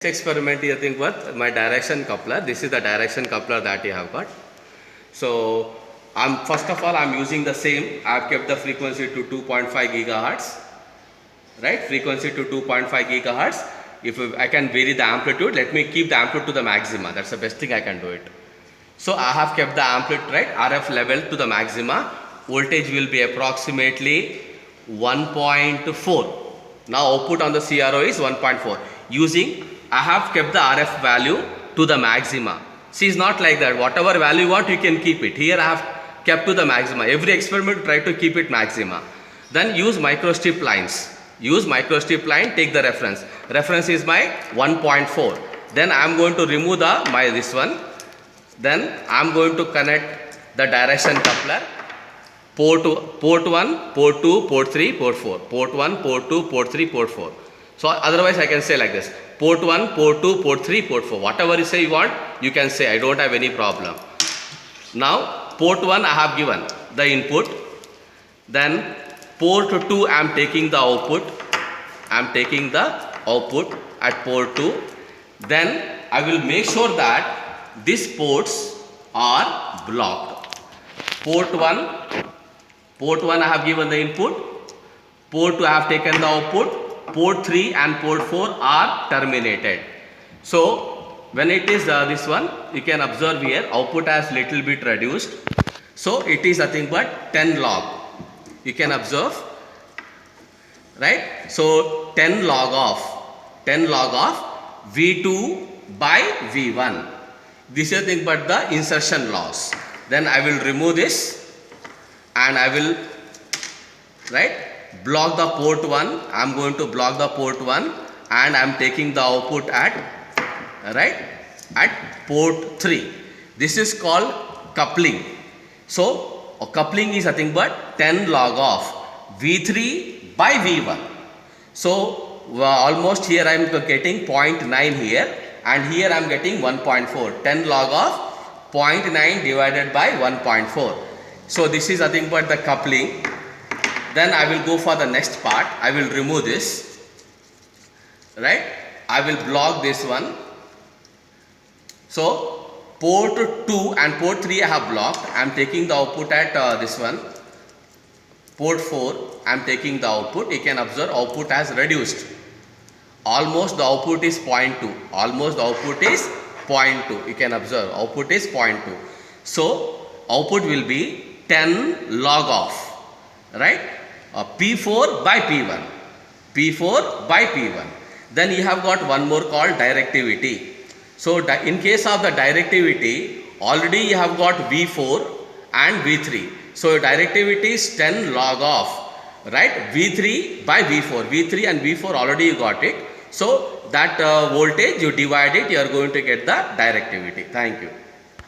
Experiment is nothing but my direction coupler. This is the direction coupler that you have got. So first of all I'm using the same. I have kept the frequency to 2.5 gigahertz, right? Frequency to 2.5 gigahertz. If I can vary the amplitude, let me keep the amplitude to the maxima. That's the best thing I can do it. So I have kept the amplitude, right, RF level to the maxima. Voltage will be approximately 1.4. Now output on the CRO is 1.4. Using, I have kept the RF value to the maxima. See, it's not like that. Whatever value you want, you can keep it. Here I have kept to the maxima. Every experiment try to keep it maxima. Then use microstrip lines. Use microstrip line, take the reference. Reference is my 1.4. Then I am going to remove this one. Then I am going to connect the direction coupler. Port 1, port 2, port 3, port 4. Port 1, port 2, port 3, port 4. So otherwise I can say like this. Port 1, port 2, port 3, port 4. Whatever you say you want, you can say. I don't have any problem. Now port 1 I have given the input. Then port 2 I am taking the output. I am taking the output at port 2. Then I will make sure that these ports are blocked. Port 1 I have given the input. Port 2 I have taken the output. Port 3 and port 4 are terminated. So when it is this one, you can observe here output has little bit reduced. So it is nothing but 10 log. You can observe, right? So 10 log of V2 by V1. This is nothing but the insertion loss. Then I will remove this and I will, right, block the port 1. I am going to block the port 1 and I am taking the output at, right, at port 3. This is called coupling. So coupling is nothing but 10 log of V3 by V1. So almost here I am getting 0.9 here and here I am getting 1.4. 10 log of 0.9 divided by 1.4. So this is nothing but the coupling. Then I will go for the next part. I will remove this, right? I will block this one. So port 2 and port 3 I have blocked. I am taking the output at this one. Port 4 I am taking the output. You can observe output has reduced. Almost the output is 0.2. Almost the output is 0.2. You can observe output is 0.2. So output will be 10 log of, right, P4 by P1. P4 by P1. Then you have got one more called directivity. So in case of the directivity, already you have got V4 and V3. So directivity is 10 log of, right, V3 by V4. V3 and V4 already you got it. So that voltage you divide it, you are going to get the directivity. Thank you.